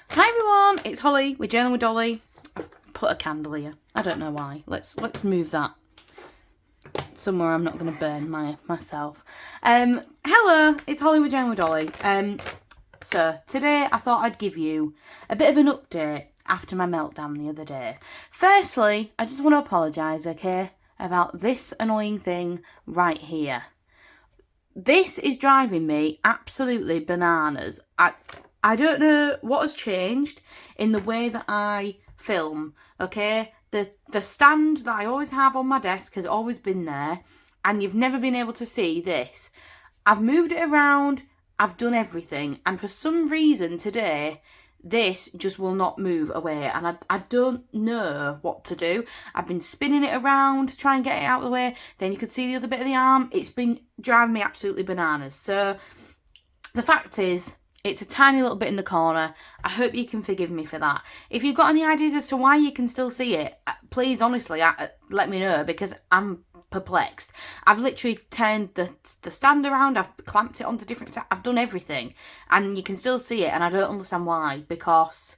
Hi everyone, it's Holly with Journal with Dolly. I've put a candle here. I don't know why. Let's move that somewhere I'm not going to burn myself. Hello, it's Holly with Journal with Dolly. So today I thought I'd give you a bit of an update after my meltdown the other day. Firstly, I just want to apologise, okay, about this annoying thing right here. This is driving me absolutely bananas. I don't know what has changed in the way that I film, okay? The stand that I always have on my desk has always been there, and you've never been able to see this. I've moved it around, I've done everything, and for some reason today, this just will not move away, and I don't know what to do. I've been spinning it around to try and get it out of the way, then you can see the other bit of the arm. It's been driving me absolutely bananas. So the fact is, it's a tiny little bit in the corner. I hope you can forgive me for that. If you've got any ideas as to why you can still see it, please, honestly, let me know, because I'm perplexed. I've literally turned the stand around. I've clamped it onto different... I've done everything. And you can still see it, and I don't understand why. Because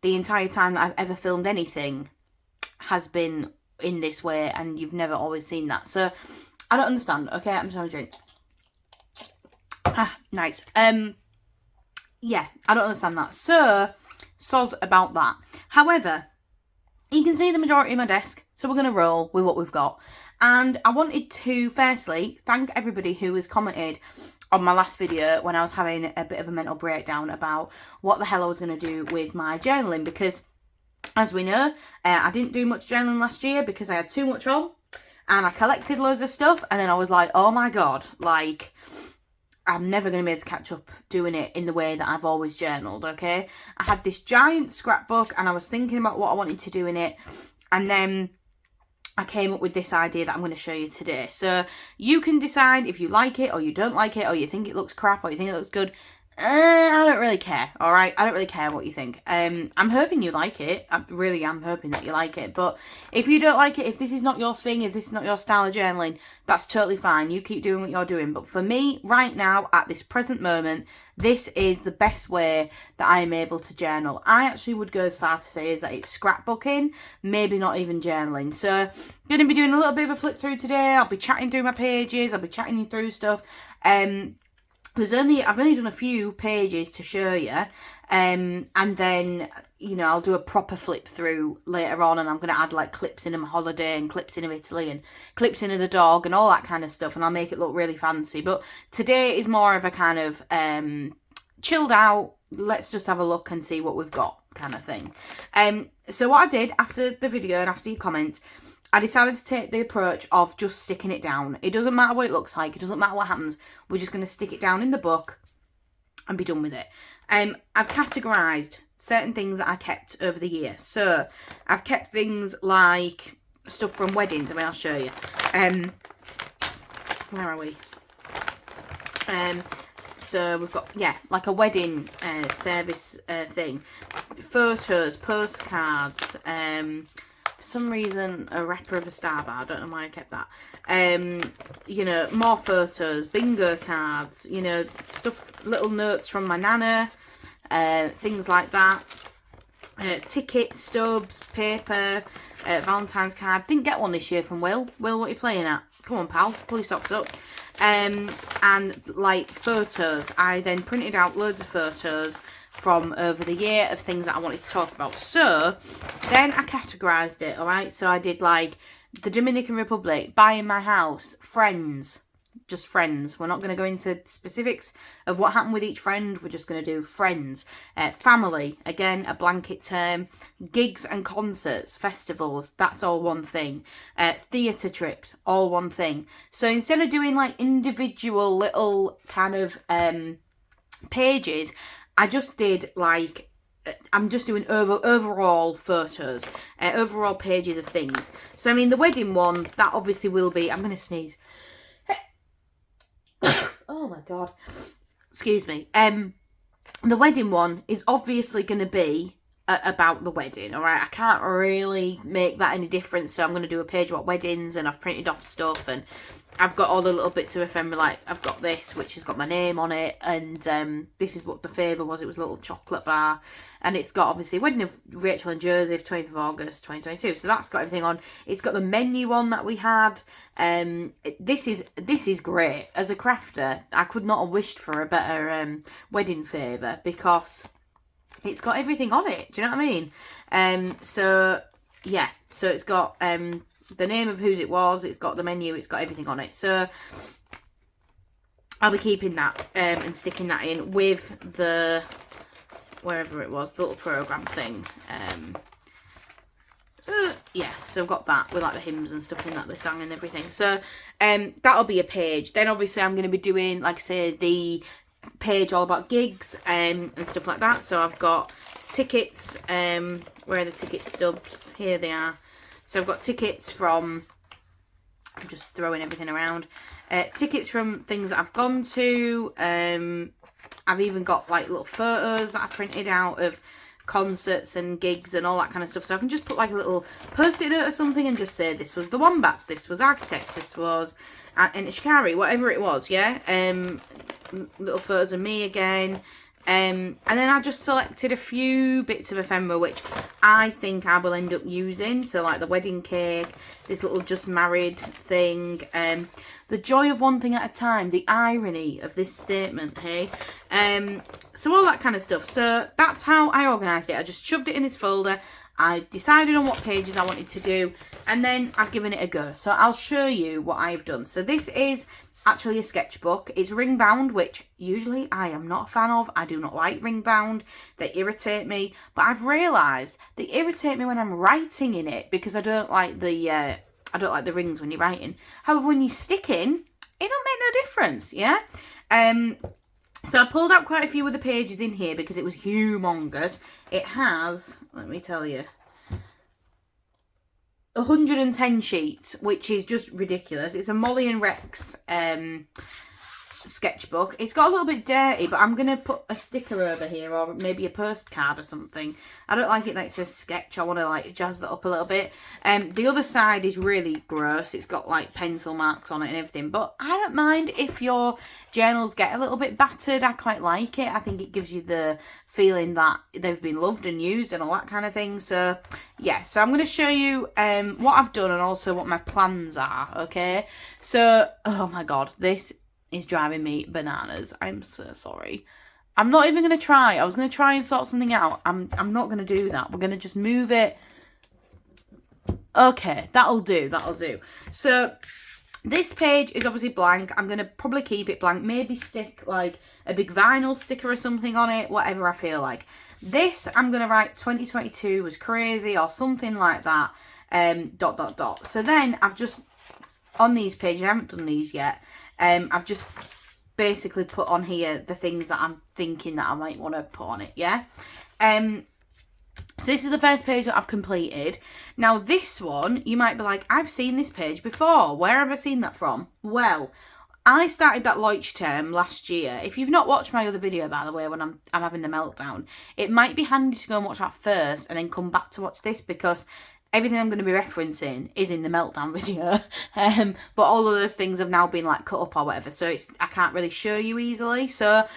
the entire time that I've ever filmed anything has been in this way, and you've never always seen that. So, I don't understand. Okay, I'm just having a drink. Nice. Yeah, I don't understand that. So, soz about that. However, you can see the majority of my desk, so we're going to roll with what we've got. And I wanted to, firstly, thank everybody who has commented on my last video when I was having a bit of a mental breakdown about what the hell I was going to do with my journaling. Because, as we know, I didn't do much journaling last year because I had too much on. And I collected loads of stuff, and then I was like, oh my god, like... I'm never going to be able to catch up doing it in the way that I've always journaled, okay? I had this giant scrapbook and I was thinking about what I wanted to do in it. And then I came up with this idea that I'm going to show you today. So you can decide if you like it or you don't like it, or you think it looks crap or you think it looks good. I don't really care, alright? I don't really care what you think. I'm hoping you like it. I really am hoping that you like it. But if you don't like it, if this is not your thing, if this is not your style of journaling, that's totally fine. You keep doing what you're doing. But for me, right now, at this present moment, this is the best way that I am able to journal. I actually would go as far to say is that it's scrapbooking, maybe not even journaling. So I'm going to be doing a little bit of a flip through today. I'll be chatting through my pages. I'll be chatting you through stuff. I've only done a few pages to show you, and then, you know, I'll do a proper flip through later on, and I'm going to add like clips in of my holiday and clips in of Italy and clips in of the dog and all that kind of stuff, and I'll make it look really fancy. But today is more of a kind of chilled out, let's just have a look and see what we've got kind of thing. So what I did after the video and after your comments, I decided to take the approach of just sticking it down. It doesn't matter what it looks like. It doesn't matter what happens. We're just going to stick it down in the book and be done with it. I've categorised certain things that I kept over the year. So I've kept things like stuff from weddings. I mean, I'll show you. Where are we? So we've got, yeah, like a wedding service thing. Photos, postcards, for some reason, a wrapper of a Starbar. I don't know why I kept that. You know, more photos, bingo cards, you know, stuff, little notes from my nana, things like that. Tickets, stubs, paper, Valentine's card. Didn't get one this year from Will. Will, what are you playing at? Come on, pal, pull your socks up. And like photos. I then printed out loads of photos from over the year of things that I wanted to talk about. So then I categorised it, alright? So I did like the Dominican Republic, buying my house, friends, just friends. We're not going to go into specifics of what happened with each friend. We're just going to do friends. Family, again, a blanket term. Gigs and concerts, festivals, that's all one thing. Theatre trips, all one thing. So instead of doing like individual little kind of pages, I just did like, I'm just doing overall photos, overall pages of things. So, I mean, the wedding one, that obviously will be, I'm going to sneeze. Oh my God. Excuse me. The wedding one is obviously going to be about the wedding, all right? I can't really make that any different, so I'm going to do a page about weddings, and I've printed off stuff, and I've got all the little bits of ephemera, like I've got this, which has got my name on it, and this is what the favour was. It was a little chocolate bar, and it's got, obviously, Wedding of Rachel and Joseph, 20th of August, 2022, so that's got everything on. It's got the menu on that we had. This is great. As a crafter, I could not have wished for a better wedding favour, because it's got everything on it. Do you know what I mean? So yeah, so it's got the name of whose it was, it's got the menu, it's got everything on it. So I'll be keeping that and sticking that in with the, wherever it was, the little programme thing. Yeah, so I've got that with like the hymns and stuff in that they sang and everything. So that'll be a page. Then obviously I'm going to be doing, like I say, the page all about gigs and stuff like that. So I've got tickets. Where are the ticket stubs? Here they are. So I've got tickets from, I'm just throwing everything around, tickets from things that I've gone to. I've even got like little photos that I printed out of concerts and gigs and all that kind of stuff. So I can just put like a little post-it note or something and just say, this was the Wombats, this was Architects, this was Shikari, whatever it was, yeah? Little photos of me again. And then I just selected a few bits of ephemera which I think I will end up using. So like the wedding cake, this little just married thing, the joy of one thing at a time, the irony of this statement, hey? So all that kind of stuff. So that's how I organised it. I just shoved it in this folder. I decided on what pages I wanted to do, and then I've given it a go. So I'll show you what I've done. So this is actually a sketchbook. It's ring bound, which usually I am not a fan of. I do not like ring bound. They irritate me. But I've realised they irritate me when I'm writing in it, because I don't like the rings when you're writing. However, when you're sticking, it don't make no difference, yeah? So I pulled out quite a few of the pages in here because it was humongous. It has, let me tell you, 110 sheets, which is just ridiculous. It's a Molly and Rex sketchbook. It's got a little bit dirty, but I'm going to put a sticker over here, or maybe a postcard or something. I don't like it that it says sketch. I want to like jazz that up a little bit. The other side is really gross. It's got like pencil marks on it and everything, but I don't mind if your journals get a little bit battered. I quite like it. I think it gives you the feeling that they've been loved and used and all that kind of thing. So yeah, so I'm going to show you what I've done and also what my plans are, okay? So, oh my god, this is driving me bananas. I'm so sorry. I'm not even going to try. I was going to try and sort something out. I'm not going to do that. We're going to just move it. Okay, that'll do. That'll do. So this page is obviously blank. I'm going to probably keep it blank. Maybe stick like a big vinyl sticker or something on it. Whatever I feel like. This, I'm going to write 2022 was crazy or something like that. ... So then I've just, on these pages, I haven't done these yet. I've just basically put on here the things that I'm thinking that I might want to put on it, yeah? So this is the first page that I've completed. Now this one, you might be like, I've seen this page before. Where have I seen that from? Well, I started that Leutsch term last year. If you've not watched my other video, by the way, when I'm having the meltdown, it might be handy to go and watch that first and then come back to watch this, because everything I'm going to be referencing is in the meltdown video. But all of those things have now been like cut up or whatever, so I can't really show you easily. So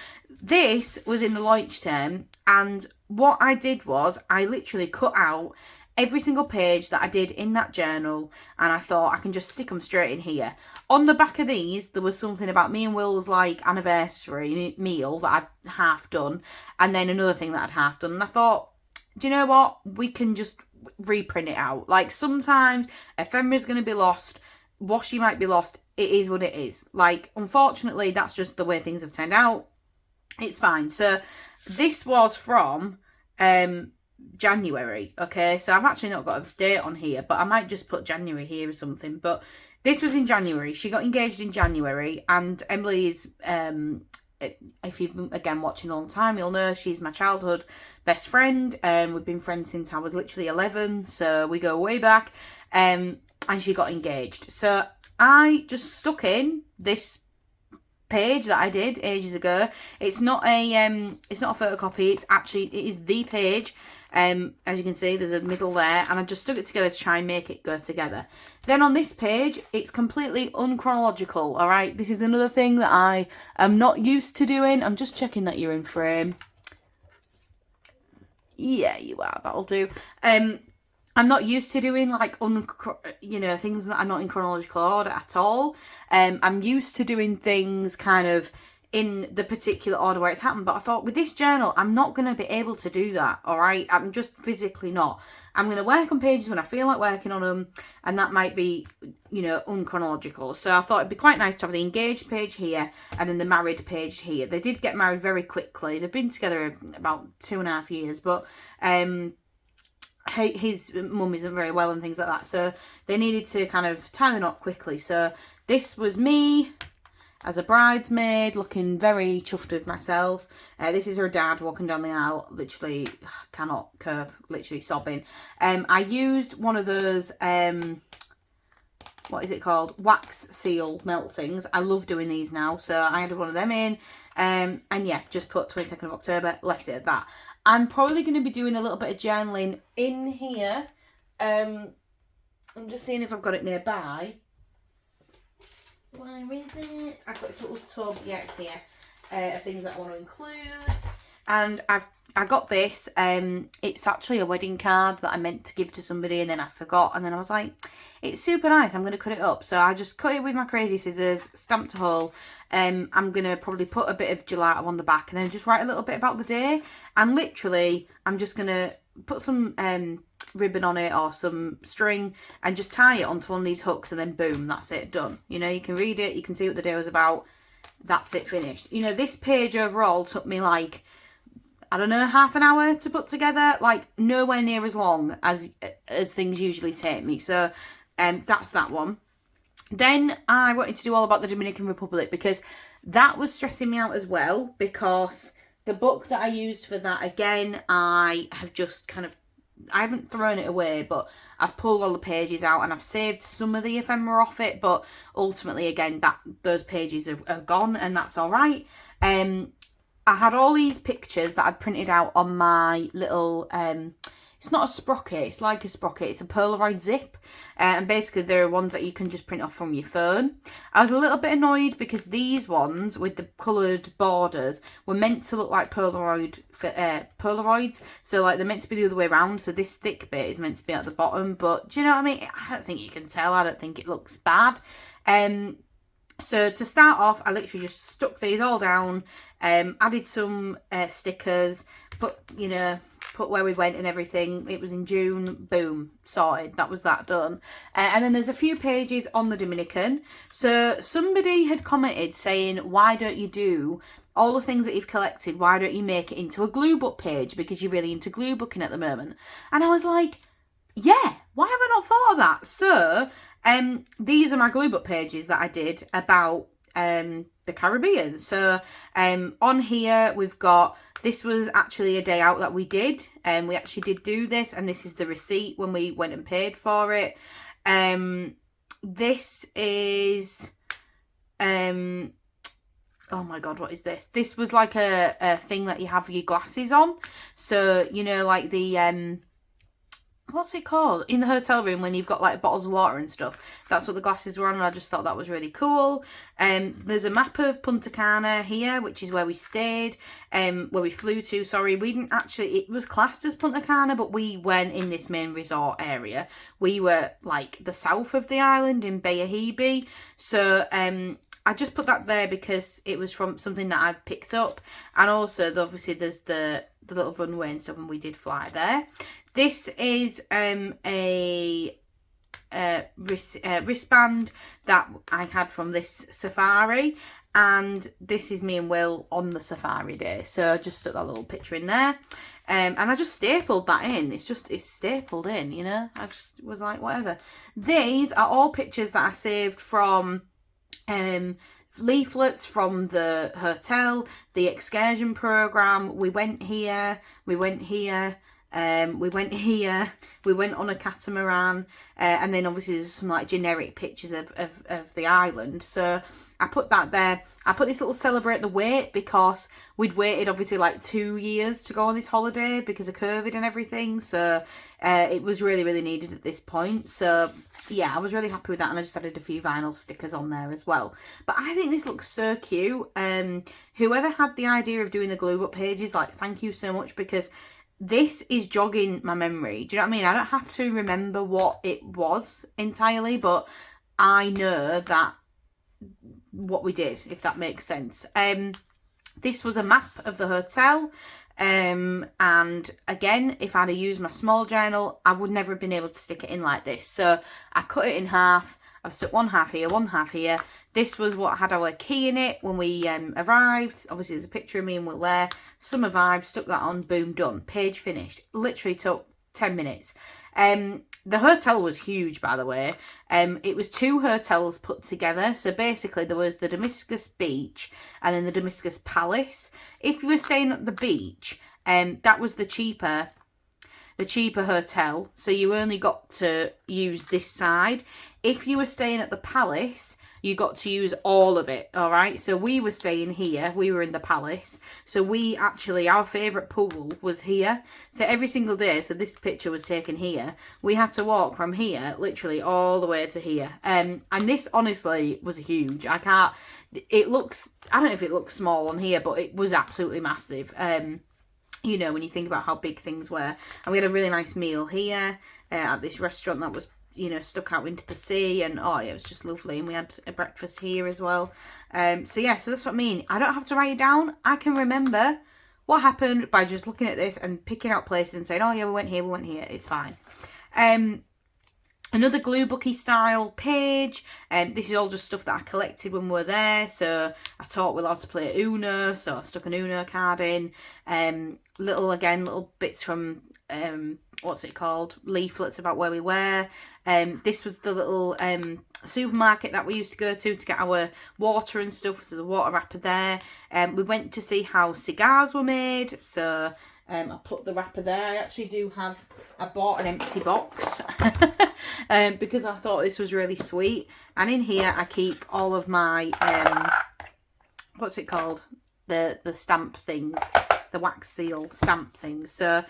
this was in the Leutsch term, and what I did was I literally cut out every single page that I did in that journal, and I thought I can just stick them straight in here. On the back of these, there was something about me and Will's like anniversary meal that I'd half done, and then another thing that I'd half done. And I thought, do you know what? We can just reprint it out. Like, sometimes ephemera's going to be lost, washi might be lost. It is what it is. Like, unfortunately, that's just the way things have turned out. It's fine. So this was from January, okay? So I've actually not got a date on here, but I might just put January here or something. But this was in January. She got engaged in January, and Emily is, if you've been, again, watching a long time, you'll know she's my childhood best friend. We've been friends since I was literally 11, so we go way back. And she got engaged. So I just stuck in this page that I did ages ago. It's not a photocopy. It is the page. As you can see, there's a middle there, and I just stuck it together to try and make it go together. Then on this page, it's completely unchronological. All right, this is another thing that I am not used to doing. I'm just checking that you're in frame. Yeah, you are. That'll do. I'm not used to doing like things that are not in chronological order at all. I'm used to doing things kind of in the particular order where it's happened, but I thought with this journal I'm not going to be able to do that. All right, I'm just physically not. I'm going to work on pages when I feel like working on them, and that might be, unchronological. So I thought it'd be quite nice to have the engaged page here and then the married page here. They did get married very quickly. They've been together about 2.5 years, but his mum isn't very well and things like that, so they needed to kind of tie the knot quickly. So this was me as a bridesmaid, looking very chuffed with myself. This is her dad walking down the aisle, literally cannot curb, literally sobbing. I used one of those, what is it called? Wax seal melt things. I love doing these now, so I added one of them in. And yeah, just put 22nd of October, left it at that. I'm probably going to be doing a little bit of journaling in here. I'm just seeing if I've got it nearby. Where is it? I've got this little tub. Yeah, it's here. Of things that I want to include. And I got this. It's actually a wedding card that I meant to give to somebody, and then I forgot. And then I was like, it's super nice. I'm going to cut it up. So I just cut it with my crazy scissors, stamped a hole. I'm going to probably put a bit of gelato on the back and then just write a little bit about the day. And literally, I'm just going to put some ribbon on it or some string and just tie it onto one of these hooks, and then boom, that's it, done. You can read it, you can see what the day was about. That's it, finished. This page overall took me like, I don't know, half an hour to put together, like nowhere near as long as things usually take me. So that's that one. Then I wanted to do all about the Dominican Republic, because that was stressing me out as well, because the book that I used for that, again, I have just kind of, I haven't thrown it away, but I've pulled all the pages out and I've saved some of the ephemera off it, but ultimately, again, those pages are gone, and that's all right. I had all these pictures that I'd printed out on my little, it's not a sprocket, it's like a sprocket, it's a Polaroid zip, and basically there are ones that you can just print off from your phone. I was a little bit annoyed because these ones with the coloured borders were meant to look like Polaroids, so like they're meant to be the other way around, so this thick bit is meant to be at the bottom, but do you know what I mean? I don't think you can tell, I don't think it looks bad. So to start off, I literally just stuck these all down, added some stickers, put where we went and everything. It was in June, boom, sorted. That was that done. And then there's a few pages on the Dominican. So somebody had commented saying, why don't you do all the things that you've collected? Why don't you make it into a glue book page? Because you're really into glue booking at the moment. And I was like, yeah, why have I not thought of that? So these are my glue book pages that I did about the Caribbean. So on here we've got, this was actually a day out that we did, and we actually did do this, and this is the receipt when we went and paid for it. This is oh my god, what is this? This was like a thing that you have your glasses on, so like the what's it called? In the hotel room when you've got like bottles of water and stuff. That's what the glasses were on, and I just thought that was really cool. There's a map of Punta Cana here, which is where we stayed, where we flew to, sorry. We didn't actually, it was classed as Punta Cana, but we went in this main resort area. We were like the south of the island in Bayahibe. So I just put that there because it was from something that I picked up. And also, obviously, there's the little runway and stuff, and we did fly there. This is a wristband that I had from this safari, and this is me and Will on the safari day. So I just stuck that little picture in there, and I just stapled that in. It's stapled in, I just was like, whatever. These are all pictures that I saved from leaflets from the hotel, the excursion program. We went here, we went here. We went here, we went on a catamaran, and then obviously there's some like generic pictures of the island. So I put that there. I put this little celebrate the wait because we'd waited obviously like 2 years to go on this holiday because of COVID and everything. So it was really, really needed at this point. So yeah, I was really happy with that, and I just added a few vinyl stickers on there as well. But I think this looks so cute. Whoever had the idea of doing the glue up pages, like, thank you so much, because this is jogging my memory. Do you know what I mean? I don't have to remember what it was entirely, but I know that what we did, if that makes sense. This was a map of the hotel. And again, if I'd have used my small journal, I would never have been able to stick it in like this. So I cut it in half. I've stuck one half here, one half here. This was what had our key in it when we arrived. Obviously, there's a picture of me and Will there. Summer vibes, stuck that on, boom, done. Page finished. Literally took 10 minutes. The hotel was huge, by the way. It was 2 hotels put together. So basically, there was the Damascus Beach and then the Damascus Palace. If you were staying at the beach, that was the cheaper hotel. So you only got to use this side. If you were staying at the Palace, you got to use all of it, all right? So we were staying here. We were in the Palace. So we actually, our favourite pool was here. So every single day, so this picture was taken here, we had to walk from here, literally all the way to here. And this, honestly, was huge. I don't know if it looks small on here, but it was absolutely massive. You know, when you think about how big things were. And we had a really nice meal here at this restaurant that was, you know, stuck out into the sea, and oh yeah, it was just lovely. And we had a breakfast here as well. So yeah, so that's what I mean. I don't have to write it down. I can remember what happened by just looking at this and picking out places and saying, oh yeah, we went here, it's fine. Another glue booky style page. This is all just stuff that I collected when we were there. So I taught Will how to play Uno, so I stuck an Uno card in. Little bits from what's it called, leaflets about where we were. This was the little supermarket that we used to go to get our water and stuff. So the water wrapper there. We went to see how cigars were made, so I put the wrapper there. I bought an empty box because I thought this was really sweet. And in here I keep all of my what's it called, the stamp things, the wax seal stamp things. So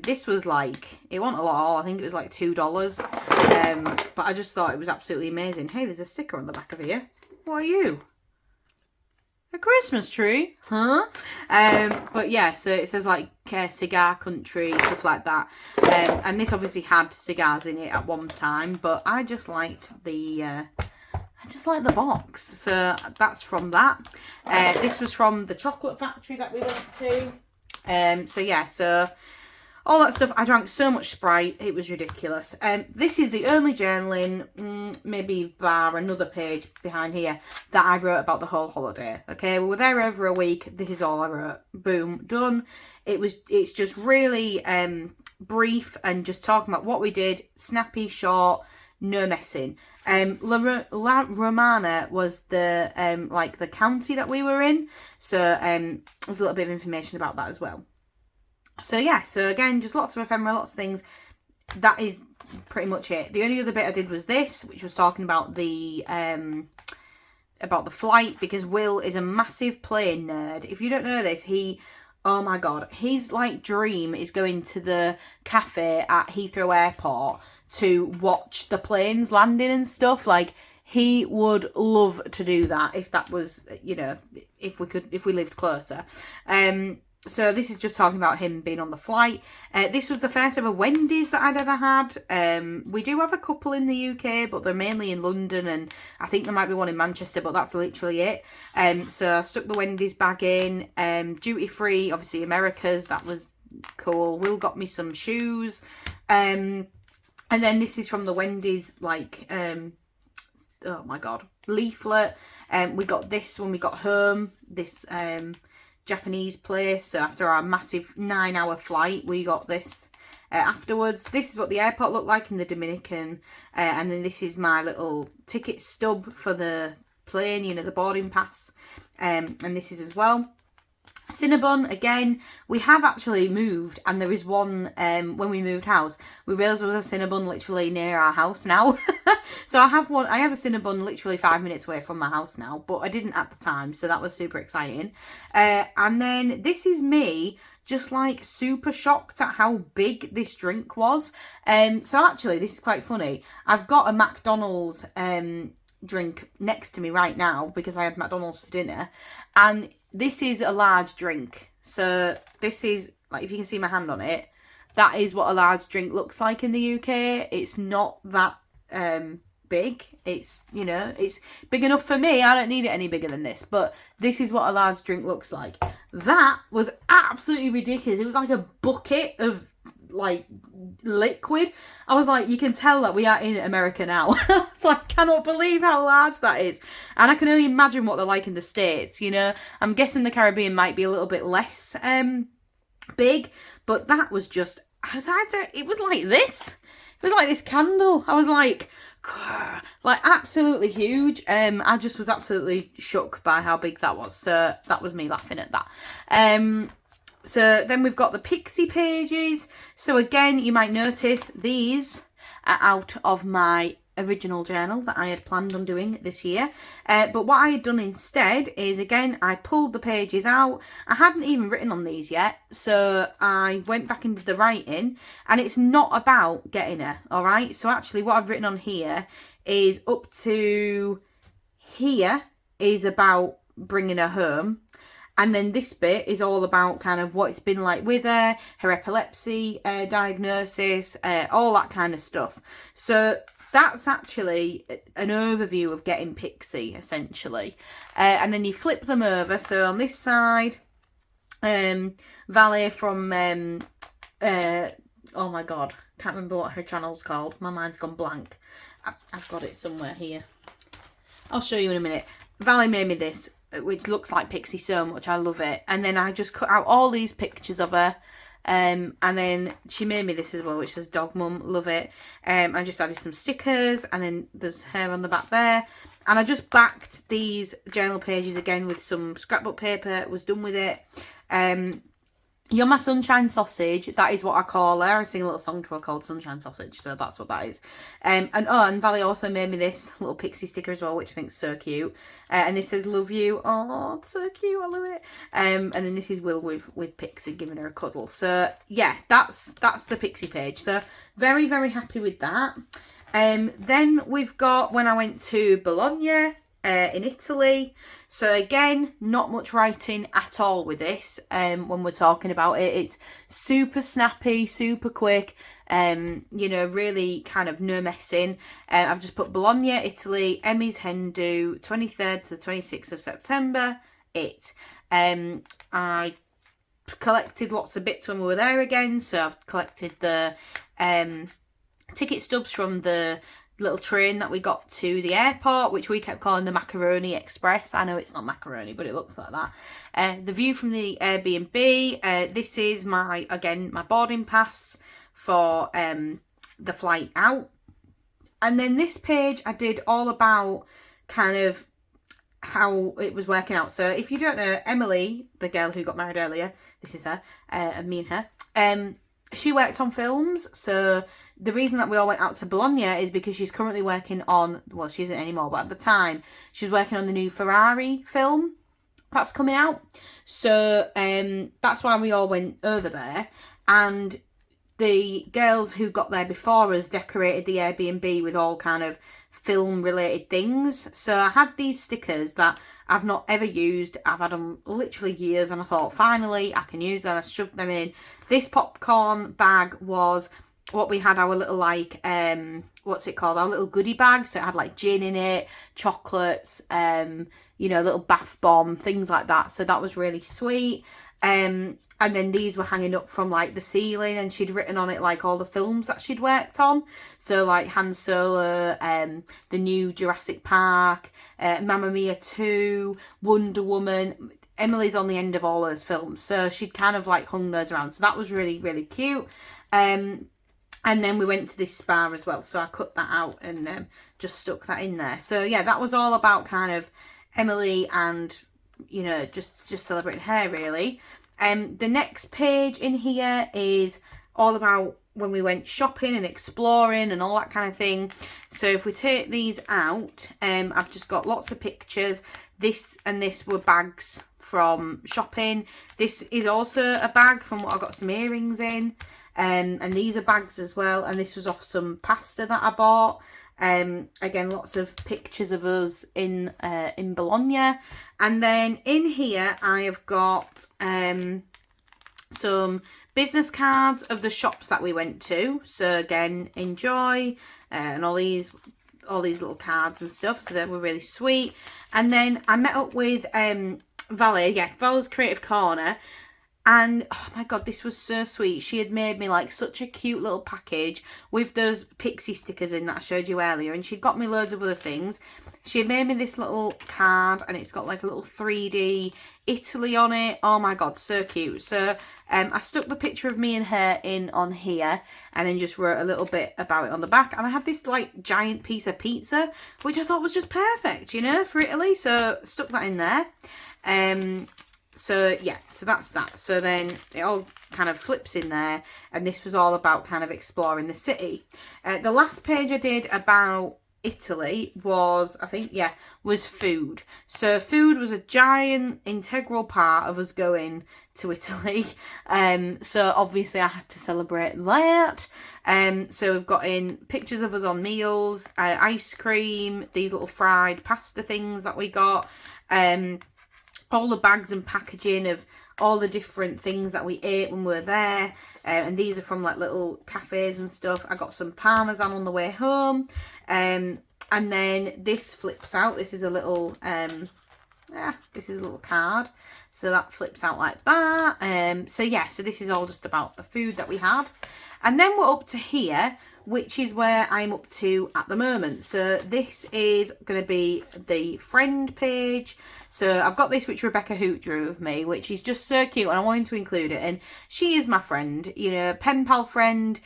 this was like, it wasn't a lot, I think it was like $2, but I just thought it was absolutely amazing. Hey, there's a sticker on the back of here. What are you? A Christmas tree? Huh? But yeah, so it says like cigar country, stuff like that. And this obviously had cigars in it at one time, but I just liked the box. So that's from that. This was from the chocolate factory that we went to. So yeah, so all that stuff. I drank so much Sprite, it was ridiculous. This is the only journaling, maybe bar another page behind here, that I wrote about the whole holiday. Okay, we were there over a week. This is all I wrote. Boom, done. It's just really brief and just talking about what we did. Snappy, short, no messing. La Romana was the like the county that we were in, so there's a little bit of information about that as well. So yeah, so again, just lots of ephemera, lots of things. That is pretty much it. The only other bit I did was this, which was talking about the flight, because Will is a massive plane nerd. If you don't know this, oh my god, his like dream is going to the cafe at Heathrow Airport to watch the planes landing and stuff. Like, he would love to do that if that was, you know, if we lived closer. So this is just talking about him being on the flight. This was the first ever Wendy's that I'd ever had. We do have a couple in the UK, but they're mainly in London, and I think there might be one in Manchester, but that's literally it. So I stuck the Wendy's bag in. Duty free, obviously America's, that was cool. Will got me some shoes. And then this is from the Wendy's, like, oh my god, leaflet. We got this when we got home, this Japanese place. So after our massive 9-hour flight, we got this afterwards. This is what the airport looked like in the Dominican, and then this is my little ticket stub for the plane, you know, the boarding pass, and this is as well. Cinnabon, again, we have actually moved, and there is one, when we moved house, we realised there was a Cinnabon literally near our house now. So I have a Cinnabon literally 5 minutes away from my house now, but I didn't at the time, so that was super exciting. And then this is me just like super shocked at how big this drink was. So actually, this is quite funny. I've got a McDonald's drink next to me right now because I had McDonald's for dinner, and this is a large drink. So this is, like, if you can see my hand on it, that is what a large drink looks like in the UK. It's not that big. It's, you know, it's big enough for me. I don't need it any bigger than this, but this is what a large drink looks like. That was absolutely ridiculous. It was like a bucket of like liquid. I was like, you can tell that we are in America now. So I cannot believe how large that is, and I can only imagine what they're like in the States. You know, I'm guessing the Caribbean might be a little bit less big, but that was just, it was like this. It was like this candle. I was like absolutely huge. I just was absolutely shook by how big that was. So that was me laughing at that. So then we've got the Pixie pages. So again, you might notice these are out of my original journal that I had planned on doing this year. But what I had done instead is, again, I pulled the pages out. I hadn't even written on these yet. So I went back into the writing, and it's not about getting her, all right? So actually what I've written on here is up to here is about bringing her home. And then this bit is all about kind of what it's been like with her epilepsy diagnosis, all that kind of stuff. So that's actually an overview of getting Pixie, essentially. And then you flip them over. So on this side, Valley from, oh my God, can't remember what her channel's called. My mind's gone blank. I've got it somewhere here. I'll show you in a minute. Valley made me this, which looks like Pixie so much. I love it. And then I just cut out all these pictures of her. And then she made me this as well, which says Dog Mum. Love it. I just added some stickers, and then there's her on the back there. And I just backed these journal pages again with some scrapbook paper. Was done with it. You're my sunshine sausage. That is what I call her. I sing a little song to her called Sunshine Sausage, so that's what that is. And Valley also made me this little Pixie sticker as well, which I think is so cute. And this says "Love you." Oh, it's so cute. I love it. And then this is Will with Pixie giving her a cuddle. So yeah, that's the Pixie page. So very, very happy with that. Then we've got when I went to Bologna in Italy. So again, not much writing at all with this. When we're talking about it, it's super snappy, super quick. You know, really kind of no messing. I've just put Bologna, Italy, Emmy's hen do, 23rd to the 26th of September. I collected lots of bits when we were there again. So I've collected the ticket stubs from the little train that we got to the airport, which we kept calling the Macaroni Express. I know it's not macaroni, but it looks like that. The view from the Airbnb. This is my boarding pass for the flight out. And then this page I did all about kind of how it was working out. So if you don't know, Emily, the girl who got married earlier, this is her, and me and her, she works on films. So the reason that we all went out to Bologna is because she's currently working on, well, she isn't anymore, but at the time she was working on the new Ferrari film that's coming out. So that's why we all went over there. And the girls who got there before us decorated the Airbnb with all kind of film related things. So I had these stickers that I've not ever used. I've had them literally years, and I thought finally I can use them. I shoved them in. This popcorn bag was what we had, our little like what's it called, our little goodie bag. So it had like gin in it, chocolates, you know, little bath bomb, things like that. So that was really sweet. And then these were hanging up from like the ceiling, and she'd written on it like all the films that she'd worked on. So like Han Solo, the new Jurassic Park, Mamma Mia 2, Wonder Woman. Emily's on the end of all those films, so she'd kind of like hung those around. So that was really, really cute. And then we went to this spa as well, so I cut that out and just stuck that in there. So yeah, that was all about kind of Emily and you know, just celebrating her really. The next page in here is all about when we went shopping and exploring and all that kind of thing. So if we take these out, I've just got lots of pictures. This and this were bags from shopping. This is also a bag from what I got some earrings in. And these are bags as well. And this was off some pasta that I bought. Again, lots of pictures of us in Bologna. And then in here I have got some business cards of the shops that we went to. So again, enjoy, and all these little cards and stuff. So they were really sweet. And then I met up with Vala's Creative Corner. And oh my god, this was so sweet. She had made me like such a cute little package with those Pixie stickers in that I showed you earlier. And she'd got me loads of other things. She had made me this little card and it's got like a little 3D Italy on it. Oh my god, so cute. So I stuck the picture of me and her in on here and then just wrote a little bit about it on the back. And I had this like giant piece of pizza, which I thought was just perfect, you know, for Italy. So stuck that in there. So yeah, so that's that. So then it all kind of flips in there, and this was all about kind of exploring the city. The last page I did about Italy was, I think, yeah, was food. So food was a giant integral part of us going to Italy. So obviously I had to celebrate that. So we've got in pictures of us on meals, ice cream, these little fried pasta things that we got, all the bags and packaging of all the different things that we ate when we were there. And these are from like little cafes and stuff. I got some parmesan on the way home. And then this flips out. This is a little this is a little card. So that flips out like that. So yeah, so this is all just about the food that we had. And then we're up to here, which is where I'm up to at the moment. So this is going to be the friend page. So I've got this, which Rebecca Hoot drew of me, which is just so cute, and I wanted to include it. And she is my friend, you know, pen pal friend,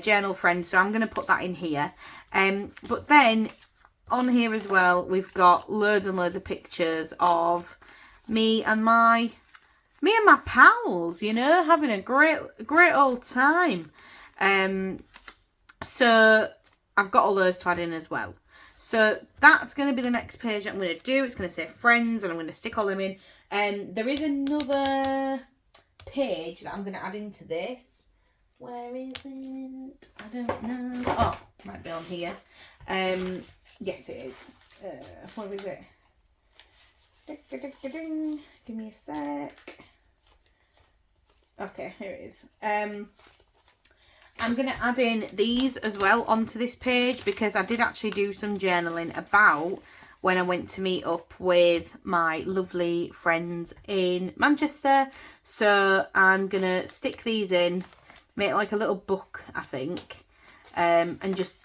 journal friend, so I'm going to put that in here. But then on here as well, we've got loads and loads of pictures of me and my pals, you know, having a great old time. So I've got all those to add in as well. So that's going to be the next page that I'm going to do. It's going to say friends, and I'm going to stick all them in. There is another page that I'm going to add into this. Where is it? I don't know. Oh, might be on here. Yes, it is. Where is it? Give me a sec. Okay, here it is. I'm going to add in these as well onto this page, because I did actually do some journaling about when I went to meet up with my lovely friends in Manchester. So I'm going to stick these in, make like a little book, I think, and just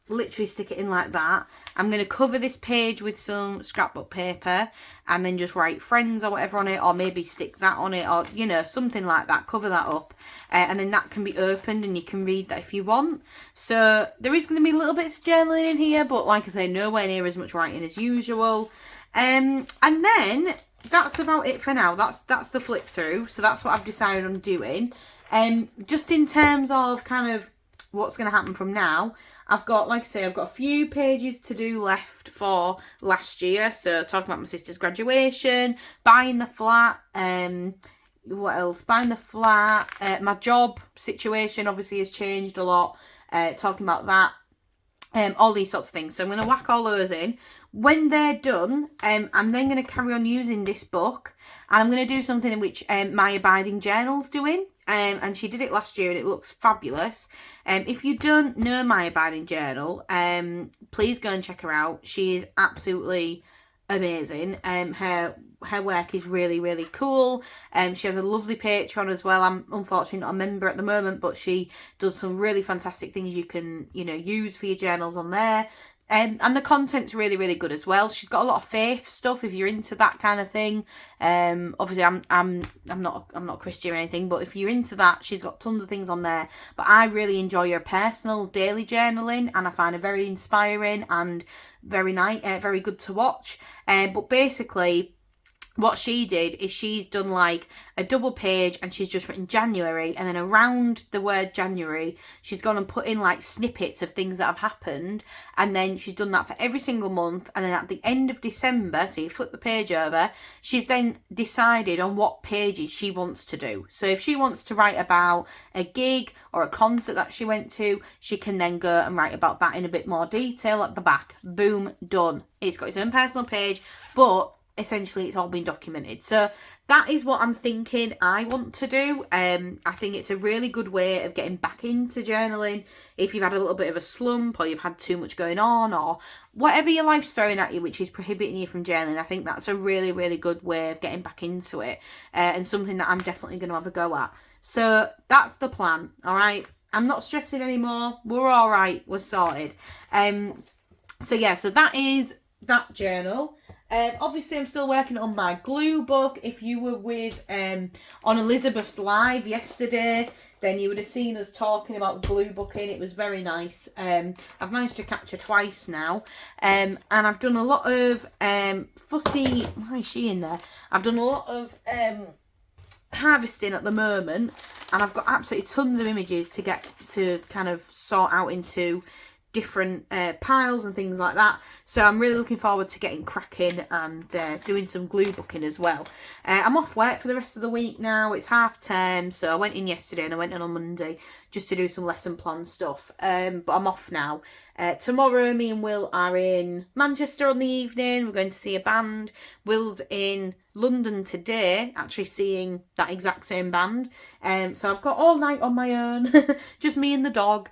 literally stick it in like that. I'm going to cover this page with some scrapbook paper and then just write friends or whatever on it, or maybe stick that on it, or, you know, something like that, cover that up. And then that can be opened and you can read that if you want. So there is going to be little bits of journaling in here, but like I say, nowhere near as much writing as usual. And then that's about it for now. That's the flip through. So that's what I've decided on doing. Just in terms of kind of what's going to happen from now, I've got, like I say, I've got a few pages to do left for last year. So talking about my sister's graduation, buying the flat, what else? Buying the flat, my job situation obviously has changed a lot. Talking about that, all these sorts of things. So I'm going to whack all those in. When they're done, I'm then going to carry on using this book, and I'm going to do something in which my abiding journal's doing. And she did it last year and it looks fabulous. If you don't know my abiding journal, please go and check her out. She is absolutely amazing. Her work is really, really cool. She has a lovely Patreon as well. I'm unfortunately not a member at the moment, but she does some really fantastic things you can, you know, use for your journals on there. And the content's really, really good as well. She's got a lot of faith stuff if you're into that kind of thing. Obviously I'm not Christian or anything, but if you're into that, she's got tons of things on there. But I really enjoy her personal daily journaling, and I find her very inspiring and very good to watch. But basically, what she did is she's done like a double page and she's just written January, and then around the word January she's gone and put in like snippets of things that have happened, and then she's done that for every single month, and then at the end of December, so you flip the page over, she's then decided on what pages she wants to do. So if she wants to write about a gig or a concert that she went to, she can then go and write about that in a bit more detail at the back. Boom, done. It's got its own personal page, but essentially it's all been documented. So that is what I'm thinking I want to do. I think it's a really good way of getting back into journaling if you've had a little bit of a slump, or you've had too much going on, or whatever your life's throwing at you which is prohibiting you from journaling. I think that's a really, really good way of getting back into it, and something that I'm definitely going to have a go at. So that's the plan. All right, I'm not stressing anymore. We're all right. We're sorted. So yeah, so that is that journal. Obviously I'm still working on my glue book. If you were with on Elizabeth's live yesterday, then you would have seen us talking about glue booking. It was very nice. I've managed to catch her twice now, and I've done a lot of fussy, why is she in there? I've done a lot of harvesting at the moment, and I've got absolutely tons of images to get to kind of sort out into different piles and things like that. So I'm really looking forward to getting cracking and doing some glue booking as well. I'm off work for the rest of the week now. It's half term, so I went in yesterday and I went in on Monday just to do some lesson plan stuff, but I'm off now. Tomorrow me and Will are in Manchester on the evening. We're going to see a band. Will's in London today actually seeing that exact same band, so I've got all night on my own, just me and the dog.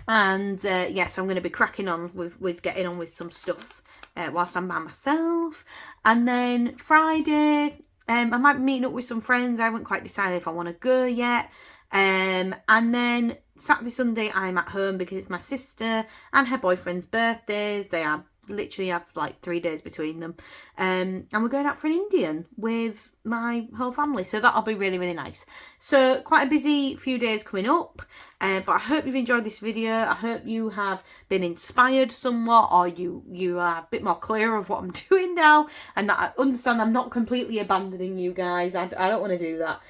Yes, I'm going to be cracking on with getting on with some stuff whilst I'm by myself. And then Friday, I might be meeting up with some friends. I haven't quite decided if I want to go yet. And then Saturday, Sunday, I'm at home because it's my sister and her boyfriend's birthdays. They are literally have like 3 days between them. And we're going out for an Indian with my whole family. So that'll be really, really nice. So quite a busy few days coming up. But I hope you've enjoyed this video. I hope you have been inspired somewhat, or you are a bit more clear of what I'm doing now, and that I understand I'm not completely abandoning you guys. I don't want to do that.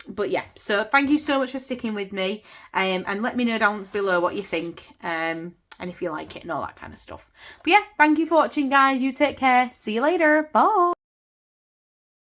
But yeah, so thank you so much for sticking with me, and let me know down below what you think, and if you like it and all that kind of stuff. But yeah, thank you for watching, guys. You take care. See you later. Bye.